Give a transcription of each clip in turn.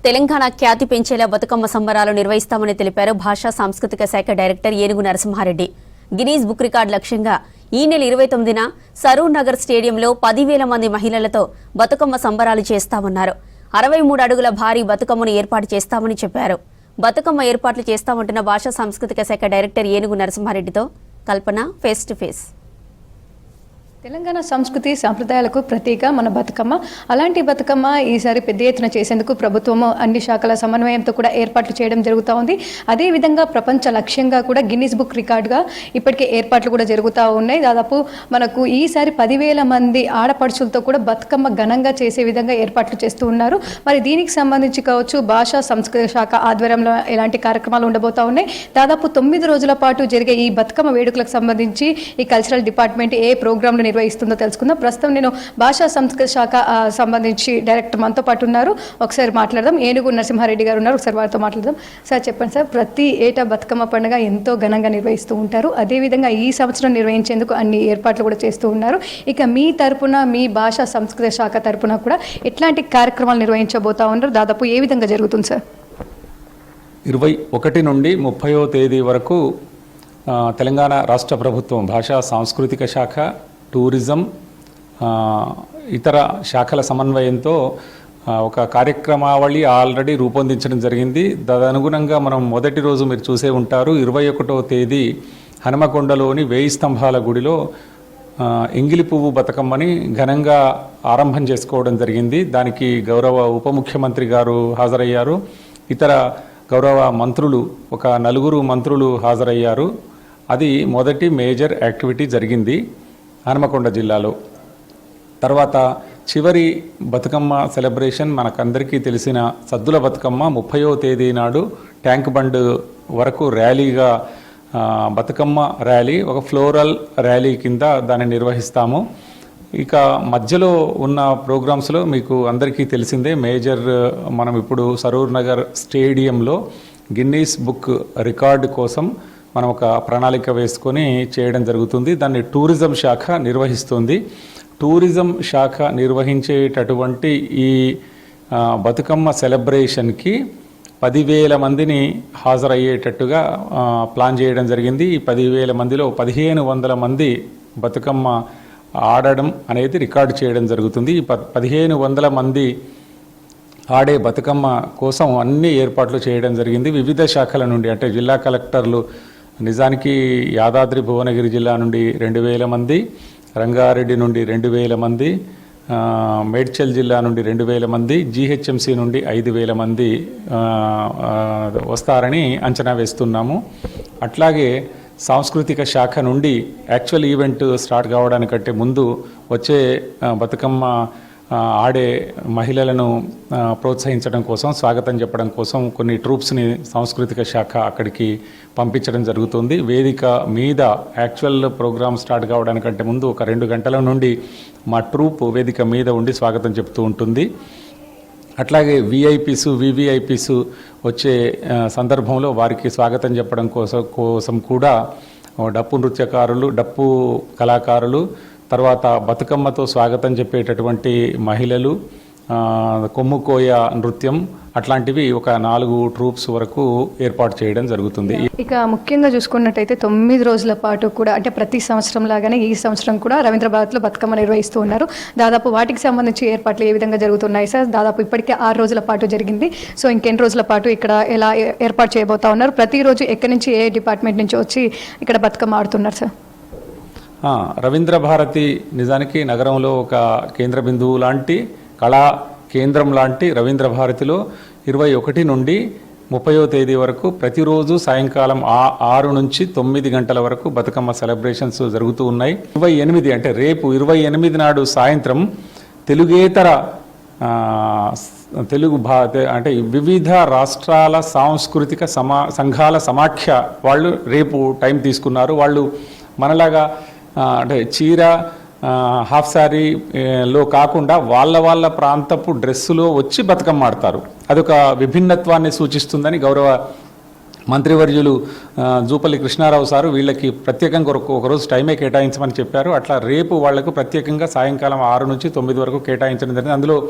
తెలంగాణ ఖ్యాతి పెంచేలా బతుకమ్మ సంబరాలు నిర్వహిస్తామని తెలిపారు భాషా సాంస్కృతిక శాఖ డైరెక్టర్ ఏనుగు నరసింహారెడ్డి. గిన్నీస్ బుక్ రికార్డు లక్ష్యంగా ఈ నెల 29న సరూర్ నగర్ స్టేడియంలో 10,000 మంది మహిళలతో బతుకమ్మ సంబరాలు చేస్తామన్నారు. 63 అడుగుల భారీ బతుకమ్మను ఏర్పాటు చేస్తామని చెప్పారు. బతుకమ్మ ఏర్పాట్లు చేస్తామంటున్న భాషా సాంస్కృతిక శాఖ డైరెక్టర్ ఏనుగు నరసింహారెడ్డితో కల్పన ఫేస్ టు ఫేస్. తెలంగాణ సంస్కృతి సాంప్రదాయాలకు ప్రతీక మన బతుకమ్మ. అలాంటి బతుకమ్మ ఈసారి పెద్ద ఎత్తున చేసేందుకు ప్రభుత్వము అన్ని శాఖల సమన్వయంతో కూడా ఏర్పాట్లు చేయడం జరుగుతూ ఉంది. అదేవిధంగా ప్రపంచ లక్ష్యంగా కూడా గిన్నీస్ బుక్ రికార్డుగా ఇప్పటికే ఏర్పాట్లు కూడా జరుగుతూ ఉన్నాయి. దాదాపు మనకు ఈసారి 10,000 మంది ఆడపడుచులతో కూడా బతుకమ్మ ఘనంగా చేసే విధంగా ఏర్పాట్లు చేస్తూ ఉన్నారు. మరి దీనికి సంబంధించి కావచ్చు భాషా సంస్కృతి శాఖ ఆధ్వర్యంలో ఎలాంటి కార్యక్రమాలు ఉండబోతా ఉన్నాయి, దాదాపు 9 రోజుల పాటు జరిగే ఈ బతుకమ్మ వేడుకలకు సంబంధించి ఈ కల్చరల్ డిపార్ట్మెంట్ ఏ ప్రోగ్రాంలు నిర్వహిస్తుందో తెలుసుకుందాం. ప్రస్తుతం నేను భాషా సంస్కృతి శాఖ సంబంధించి డైరెక్టర్ మనతో పాటు ఉన్నారు. ఒకసారి మాట్లాడదాం. ఏనుగు నరసింహారెడ్డి గారు ఉన్నారు, ఒకసారి వారితో మాట్లాడదాం. సార్ చెప్పండి సార్, ప్రతి ఏటా బతుకమ్మ పండుగ ఎంతో ఘనంగా నిర్వహిస్తూ ఉంటారు. అదేవిధంగా ఈ సంవత్సరం నిర్వహించేందుకు అన్ని ఏర్పాట్లు కూడా చేస్తూ ఉన్నారు. ఇక మీ తరపున మీ భాషా సంస్కృతి శాఖ తరపున కూడా ఎట్లాంటి కార్యక్రమాలు నిర్వహించబోతా ఉన్నారు, దాదాపు ఏ విధంగా జరుగుతుంది సార్? 21 నుండి 30వ తేదీ వరకు తెలంగాణ రాష్ట్ర ప్రభుత్వం భాషా సాంస్కృతిక శాఖ, టూరిజం, ఇతర శాఖల సమన్వయంతో ఒక కార్యక్రమావళి ఆల్రెడీ రూపొందించడం జరిగింది. తదనుగుణంగా మనం మొదటి రోజు మీరు చూసే ఉంటారు, 21వ తేదీ హనుమకొండలోని 1000 స్తంభాల గుడిలో ఎంగిలి పువ్వు బతుకమ్మని ఘనంగా ఆరంభం చేసుకోవడం జరిగింది. దానికి గౌరవ ఉప ముఖ్యమంత్రి గారు హాజరయ్యారు. ఇతర గౌరవ మంత్రులు ఒక 4 మంత్రులు హాజరయ్యారు. అది మొదటి మేజర్ యాక్టివిటీ జరిగింది హనుమకొండ జిల్లాలో. తర్వాత చివరి బతుకమ్మ సెలబ్రేషన్ మనకందరికీ తెలిసిన సద్దుల బతుకమ్మ 30వ తేదీ నాడు ట్యాంక్ బండ్ వరకు ర్యాలీగా బతుకమ్మ ర్యాలీ, ఒక ఫ్లోరల్ ర్యాలీ కింద దాన్ని నిర్వహిస్తాము. ఇక మధ్యలో ఉన్న ప్రోగ్రామ్స్లో మీకు అందరికీ తెలిసిందే, మేజర్ మనం ఇప్పుడు సరూర్ నగర్ స్టేడియంలో గిన్నీస్ బుక్ రికార్డు కోసం మనం ఒక ప్రణాళిక వేసుకొని చేయడం జరుగుతుంది. దాన్ని టూరిజం శాఖ నిర్వహిస్తుంది. టూరిజం శాఖ నిర్వహించేటటువంటి ఈ బతుకమ్మ సెలబ్రేషన్కి 10,000 మందిని హాజరయ్యేటట్టుగా ప్లాన్ చేయడం జరిగింది. ఈ 10,000 మందిలో 1,500 మంది బతుకమ్మ ఆడడం అనేది రికార్డు చేయడం జరుగుతుంది. ఈ 1,500 మంది ఆడే బతుకమ్మ కోసం అన్ని ఏర్పాట్లు చేయడం జరిగింది. వివిధ శాఖల నుండి, అంటే జిల్లా కలెక్టర్లు, నిజానికి యాదాద్రి భువనగిరి జిల్లా నుండి 2,000 మంది, రంగారెడ్డి నుండి 2,000 మంది, మేడ్చల్ జిల్లా నుండి 2,000 మంది, జీహెచ్ఎంసీ నుండి 5,000 మంది వస్తారని అంచనా వేస్తున్నాము. అట్లాగే సాంస్కృతిక శాఖ నుండి యాక్చువల్ ఈవెంట్ స్టార్ట్ కావడానికంటే ముందు వచ్చే బతుకమ్మ ఆడే మహిళలను ప్రోత్సహించడం కోసం, స్వాగతం చెప్పడం కోసం కొన్ని ట్రూప్స్ని సాంస్కృతిక శాఖ అక్కడికి పంపించడం జరుగుతుంది. వేదిక మీద యాక్చువల్ ప్రోగ్రామ్ స్టార్ట్ కావడానికంటే ముందు ఒక 2 గంటల నుండి మా ట్రూప్ వేదిక మీద ఉండి స్వాగతం చెప్తూ ఉంటుంది. అట్లాగే విఐపీస్, వివిఐపీస్ వచ్చే సందర్భంలో వారికి స్వాగతం చెప్పడం కోసం కూడా డప్పు నృత్యకారులు, డప్పు కళాకారులు, తర్వాత బతుకమ్మతో స్వాగతం చెప్పేటటువంటి మహిళలు, కొమ్ముకోయ నృత్యం, అట్లాంటివి ఒక 4 ట్రూప్స్ వరకు ఏర్పాటు చేయడం జరుగుతుంది. ఇక ముఖ్యంగా చూసుకున్నట్టయితే 9 రోజుల పాటు కూడా, అంటే ప్రతి సంవత్సరం లాగానే ఈ సంవత్సరం కూడా రవీంద్ర భారత్లో బతుకమ్మ నిర్వహిస్తూ ఉన్నారు. దాదాపు వాటికి సంబంధించి ఏర్పాట్లు ఏ విధంగా జరుగుతున్నాయి సార్? దాదాపు ఇప్పటికే 6 రోజుల పాటు జరిగింది. సో ఇంకెన్ని రోజుల పాటు ఇక్కడ ఎలా ఏర్పాటు చేయబోతా ఉన్నారు? ప్రతిరోజు ఎక్కడి నుంచి ఏ డిపార్ట్మెంట్ నుంచి వచ్చి ఇక్కడ బతుకమ్మ ఆడుతున్నారు సార్? రవీంద్ర భారతి నిజానికి నగరంలో ఒక కేంద్ర బిందువు లాంటి, కళా కేంద్రం లాంటి రవీంద్ర భారతిలో 21 నుండి 30వ తేదీ వరకు ప్రతిరోజు సాయంకాలం 6 నుంచి 9 గంటల వరకు బతుకమ్మ సెలబ్రేషన్స్ జరుగుతూ ఉన్నాయి. 28 అంటే రేపు 28 నాడు సాయంత్రం తెలుగేతర అంటే వివిధ రాష్ట్రాల సాంస్కృతిక సంఘాల సమాఖ్య వాళ్ళు రేపు టైం తీసుకున్నారు. వాళ్ళు మనలాగా అంటే చీర, హాఫ్ శారీలో కాకుండా వాళ్ళ ప్రాంతపు డ్రెస్సులో వచ్చి బతుకమ్మ ఆడతారు. అదొక విభిన్నత్వాన్ని సూచిస్తుందని గౌరవ మంత్రివర్యులు జూపల్లి కృష్ణారావు సారు వీళ్ళకి ప్రత్యేకంగా ఒకరోజు టైమే కేటాయించమని చెప్పారు. అట్లా రేపు వాళ్లకు ప్రత్యేకంగా సాయంకాలం 6 నుంచి 9 వరకు కేటాయించడం జరిగింది.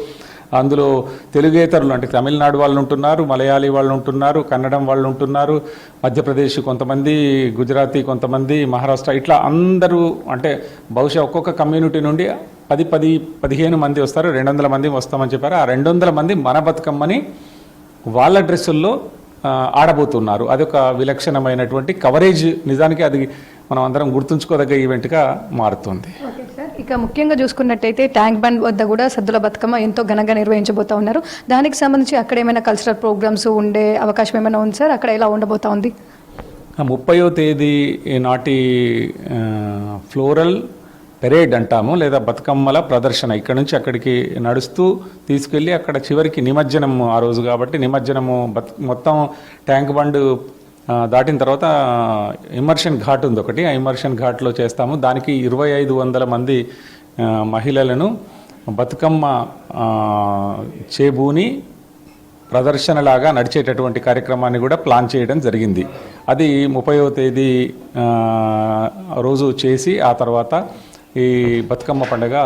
అందులో తెలుగేతరులు అంటే తమిళనాడు వాళ్ళు ఉంటున్నారు, మలయాళీ వాళ్ళు ఉంటున్నారు, కన్నడం వాళ్ళు ఉంటున్నారు, మధ్యప్రదేశ్ కొంతమంది, గుజరాతీ కొంతమంది, మహారాష్ట్ర, ఇట్లా అందరూ అంటే బహుశా ఒక్కొక్క కమ్యూనిటీ నుండి 10-15 మంది వస్తారు. 200 మంది వస్తామని చెప్పారు. ఆ 200 మంది మన బతుకమ్మని వాళ్ళ డ్రెస్సుల్లో ఆడబోతున్నారు. అదొక విలక్షణమైనటువంటి కవరేజ్. నిజానికి అది మనం అందరం గుర్తుంచుకోదగ్గ ఈవెంట్గా మారుతుంది. ఇక ముఖ్యంగా చూసుకున్నట్టయితే ట్యాంక్ బండ్ వద్ద కూడా సద్దుల బతుకమ్మ ఎంతో ఘనంగా నిర్వహించబోతా ఉన్నారు. దానికి సంబంధించి అక్కడ ఏమైనా కల్చరల్ ప్రోగ్రామ్స్ ఉండే అవకాశం ఏమైనా ఉంది సార్? అక్కడ ఎలా ఉండబోతా ఉంది? 30వ తేదీ నాటి ఫ్లోరల్ పెరేడ్ అంటాము, లేదా బతుకమ్మల ప్రదర్శన ఇక్కడ నుంచి అక్కడికి నడుస్తూ తీసుకెళ్ళి అక్కడ చివరికి నిమజ్జనము ఆ రోజు కాబట్టి నిమజ్జనము మొత్తం ట్యాంక్ బండ్ దాటిన తర్వాత ఇమర్షన్ ఘాట్ ఉంది ఒకటి, ఆ ఇమర్షన్ ఘాట్లో చేస్తాము. దానికి 2500 మంది మహిళలను బతుకమ్మ చేబూని ప్రదర్శనలాగా నడిచేటటువంటి కార్యక్రమాన్ని కూడా ప్లాన్ చేయడం జరిగింది. అది 30వ తేదీ రోజు చేసి ఆ తర్వాత ఈ బతుకమ్మ పండుగ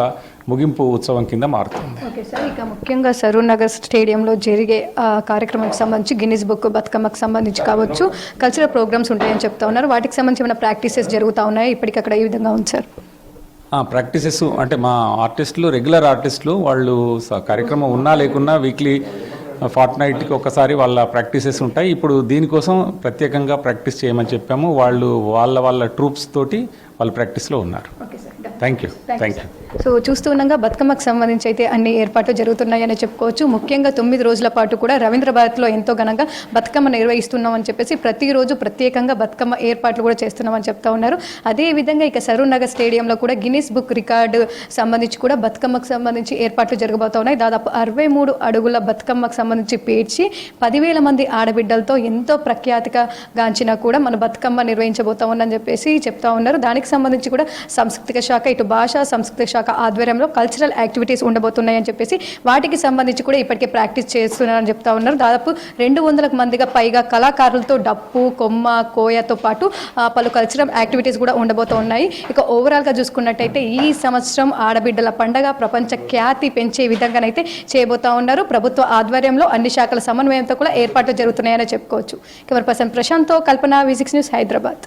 ముగింపు ఉత్సవం కింద మారుతుంది. ఓకే సార్, ఇక ముఖ్యంగా సరూర్ నగర్ స్టేడియంలో జరిగే కార్యక్రమానికి సంబంధించి గిన్నిస్ బుక్ బతుకమ్మకు సంబంధించి కావచ్చు కల్చరల్ ప్రోగ్రామ్స్ ఉంటాయని చెప్తా ఉన్నారు. వాటికి సంబంధించి ఏమైనా ప్రాక్టీసెస్ జరుగుతూ ఉన్నాయి ఇప్పటికి అక్కడ? ఏ విధంగా ఉంది సార్ ప్రాక్టీసెస్? అంటే మా ఆర్టిస్టులు, రెగ్యులర్ ఆర్టిస్టులు వాళ్ళు కార్యక్రమం ఉన్నా లేకున్నా వీక్లీ ఫార్ట్నైట్కి ఒకసారి వాళ్ళ ప్రాక్టీసెస్ ఉంటాయి. ఇప్పుడు దీనికోసం ప్రత్యేకంగా ప్రాక్టీస్ చేయమని చెప్పాము. వాళ్ళు వాళ్ళ ట్రూప్స్ తోటి వాళ్ళు ప్రాక్టీస్లో ఉన్నారు. Thank you. సో చూస్తూ ఉండగా బతుకమ్మకు సంబంధించి అయితే అన్ని ఏర్పాట్లు జరుగుతున్నాయని చెప్పుకోవచ్చు. ముఖ్యంగా 9 రోజుల పాటు కూడా రవీంద్ర భారత్లో ఎంతో ఘనంగా బతుకమ్మ నిర్వహిస్తున్నామని చెప్పేసి ప్రతిరోజు ప్రత్యేకంగా బతుకమ్మ ఏర్పాట్లు కూడా చేస్తున్నామని చెప్తా ఉన్నారు. అదేవిధంగా ఇక సరూర్ నగర్ స్టేడియంలో కూడా గిన్నిస్ బుక్ రికార్డు సంబంధించి కూడా బతుకమ్మకు సంబంధించి ఏర్పాట్లు జరగబోతా ఉన్నాయి. దాదాపు 63 అడుగుల బతుకమ్మకు సంబంధించి పేర్చి 10,000 మంది ఆడబిడ్డలతో ఎంతో ప్రఖ్యాతిగా గాంచినా కూడా మన బతుకమ్మ నిర్వహించబోతా ఉందని చెప్పేసి చెప్తా ఉన్నారు. దానికి సంబంధించి కూడా సాంస్కృతిక శాఖ, ఇటు భాషా సాంస్కృతిక శాఖ ఆధ్వర్యంలో కల్చరల్ యాక్టివిటీస్ ఉండబోతున్నాయని చెప్పేసి వాటికి సంబంధించి కూడా ఇప్పటికే ప్రాక్టీస్ చేస్తున్నారని చెప్తా ఉన్నారు. దాదాపు 200 మందిగా పైగా కళాకారులతో డప్పు, కొమ్మ, కోయతో పాటు పలు కల్చరల్ యాక్టివిటీస్ కూడా ఉండబోతూ ఉన్నాయి. ఇక ఓవరాల్గా చూసుకున్నట్టయితే ఈ సంవత్సరం ఆడబిడ్డల పండగ ప్రపంచ ఖ్యాతి పెంచే విధంగానైతే చేయబోతా ఉన్నారు. ప్రభుత్వ ఆధ్వర్యంలో అన్ని శాఖల సమన్వయంతో కూడా ఏర్పాట్లు జరుగుతున్నాయని చెప్పుకోవచ్చు. కెమెరా పర్సన్ ప్రశాంత్తో కల్పన, V6 న్యూస్, హైదరాబాద్.